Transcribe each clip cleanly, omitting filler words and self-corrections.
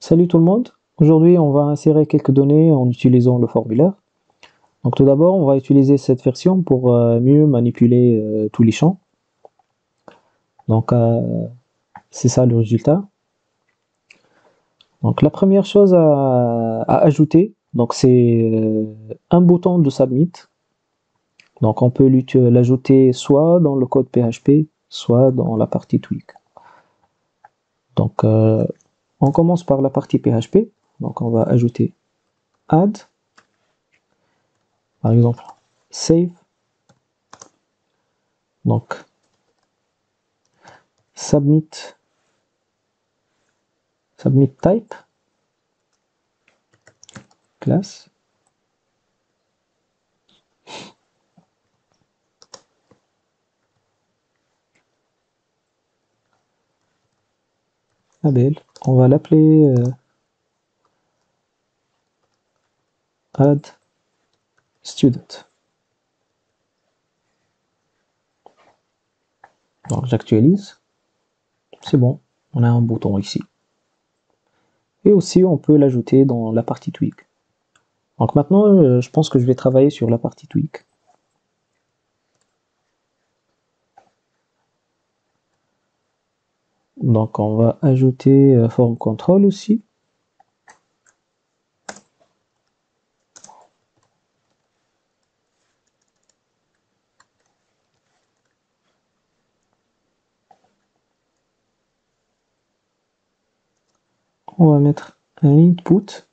Salut tout le monde. Aujourd'hui, on va insérer quelques données en utilisant le formulaire. Donc tout d'abord, on va utiliser cette version pour mieux manipuler tous les champs. Donc c'est ça le résultat. Donc la première chose à ajouter, donc c'est un bouton de submit. Donc on peut l'ajouter soit dans le code PHP, soit dans la partie tweak. Donc on commence par la partie PHP. Donc on va ajouter add, par exemple save. Donc submit type classe label. On va l'appeler add student. Donc j'actualise, c'est bon, on a un bouton ici. Et aussi on peut l'ajouter dans la partie tweak. Donc maintenant je pense que je vais travailler sur la partie tweak. Donc on va ajouter form control aussi. On va mettre un input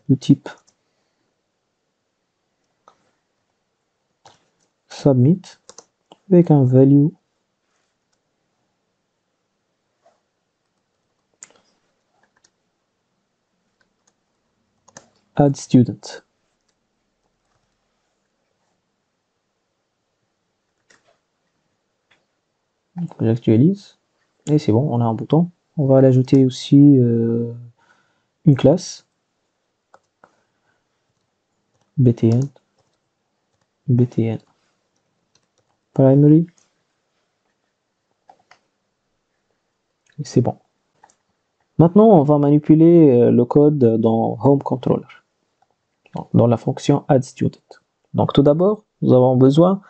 de type submit avec un value add student. J'actualise et c'est bon, on a un bouton. On va l'ajouter aussi une classe btn primary. C'est bon. Maintenant, on va manipuler le code dans Home Controller, dans la fonction addStudent. Donc tout d'abord, nous avons besoin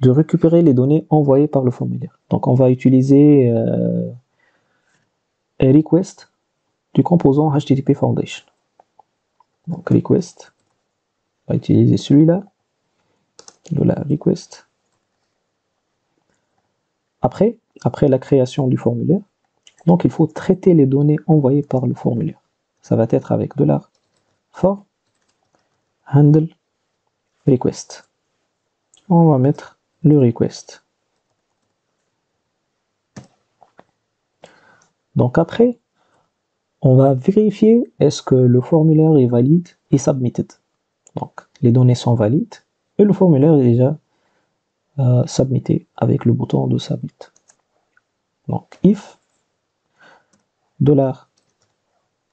de récupérer les données envoyées par le formulaire. Donc on va utiliser un request du composant HTTP Foundation. Donc request, on va utiliser celui-là, de la request. Après la création du formulaire, donc il faut traiter les données envoyées par le formulaire. Ça va être avec $for handle request. On va mettre le request. Donc après, on va vérifier est-ce que le formulaire est valide et submitted. Donc les données sont valides et le formulaire est déjà submité avec le bouton de submit. Donc if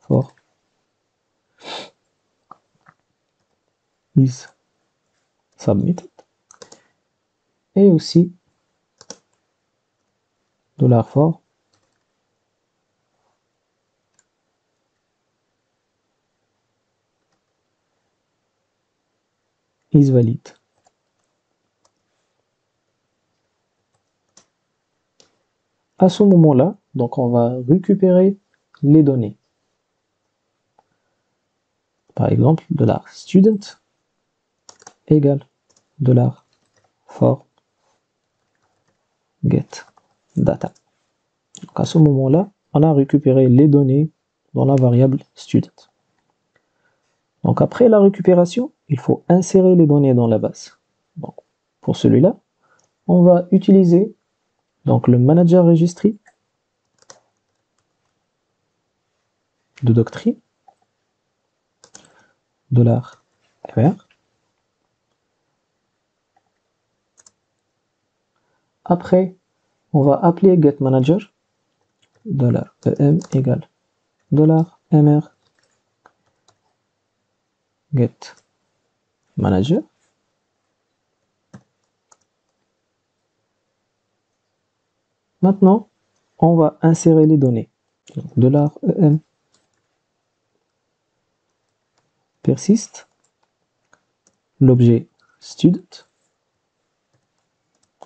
$for is submitted et aussi $for is valid. À ce moment-là, donc on va récupérer les données. Par exemple, $student égale $for get data. Donc à ce moment-là, on a récupéré les données dans la variable student. Donc après la récupération, il faut insérer les données dans la base. Donc, pour celui-là, on va utiliser donc le manager registry de Doctrine $mr. Après, on va appeler getManager $em égale $mr getManager. Maintenant, on va insérer les données. $em persiste, l'objet student,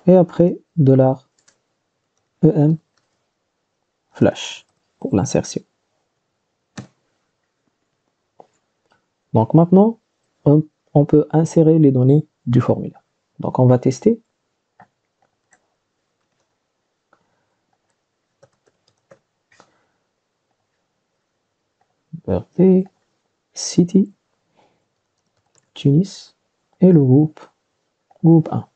et après $em flash pour l'insertion. Donc maintenant, on peut insérer les données du formulaire. Donc on va tester. Birthday, city, Tunis et le groupe 1.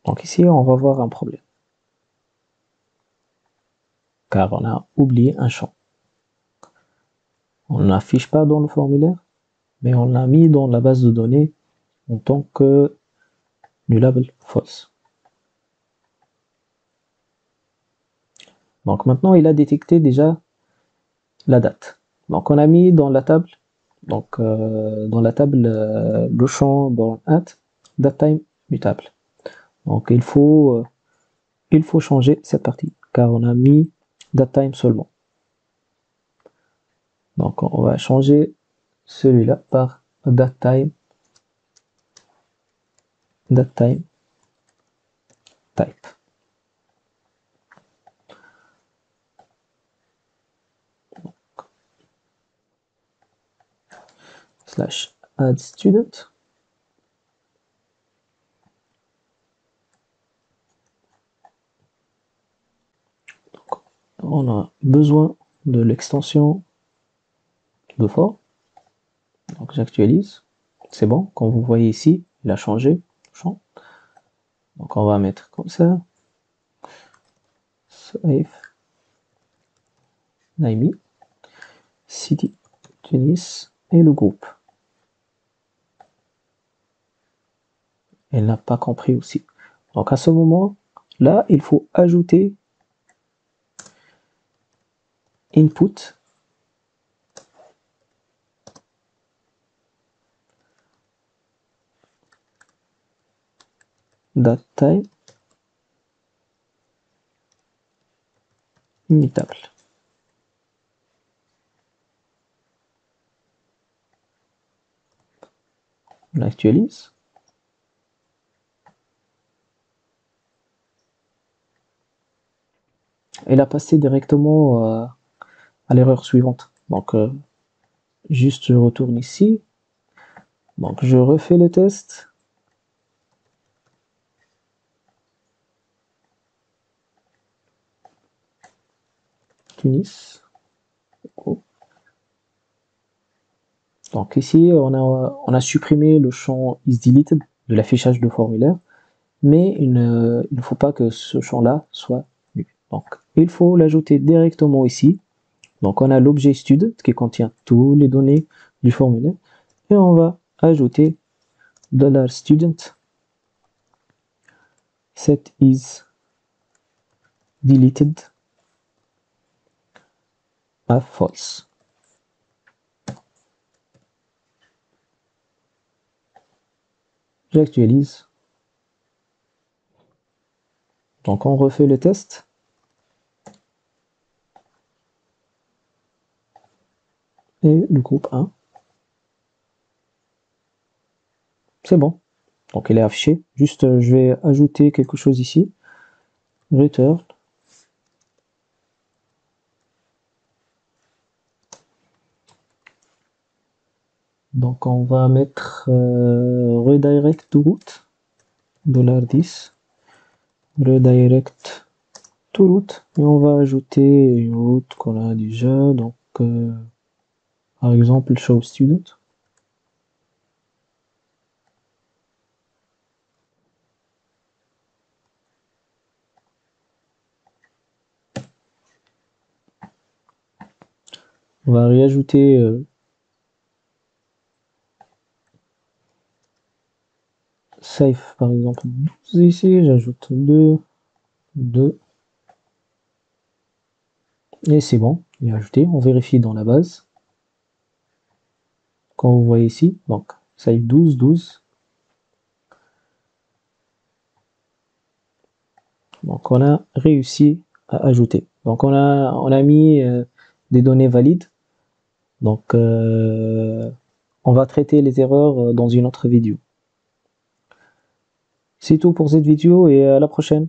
Donc ici, on va voir un problème. Car on a oublié un champ. On n'affiche pas dans le formulaire, mais on l'a mis dans la base de données en tant que nullable false. Donc maintenant, il a détecté déjà la date. Donc on a mis dans la table, le champ born at datetime mutable. Donc il faut changer cette partie, car on a mis datetime seulement. Donc on va changer celui-là par datetime type. Slash add student. Donc, on a besoin de l'extension de for. Donc j'actualise. C'est bon, comme vous voyez ici, il a changé le champ. Donc on va mettre comme ça. Save. Naimi. City. Tunis. Et le groupe. Elle n'a pas compris aussi. Donc à ce moment, là, il faut ajouter input datetime immutable. On actualise. Elle a passé directement à l'erreur suivante. Donc juste je retourne ici. Donc je refais le test. Tunis. Oh. Donc ici on a supprimé le champ isDeleted de l'affichage de formulaire, mais il ne faut pas que ce champ-là soit nu. Donc il faut l'ajouter directement ici. Donc on a l'objet student qui contient toutes les données du formulaire, et on va ajouter $student set is deleted à false. J'actualise. Donc on refait le test. Et le groupe 1. C'est bon. Donc il est affiché. Juste je vais ajouter quelque chose ici. Return. Donc on va mettre redirect to root. $10. Redirect to root. Et on va ajouter une route qu'on a déjà. Donc par exemple show student. On va réajouter safe par exemple 12 ici, j'ajoute 2, 2, et c'est bon, il est ajouté. On vérifie dans la base. Quand vous voyez ici, donc safe 12, 12. Donc on a réussi à ajouter. Donc on a mis des données valides. Donc on va traiter les erreurs dans une autre vidéo. C'est tout pour cette vidéo et à la prochaine.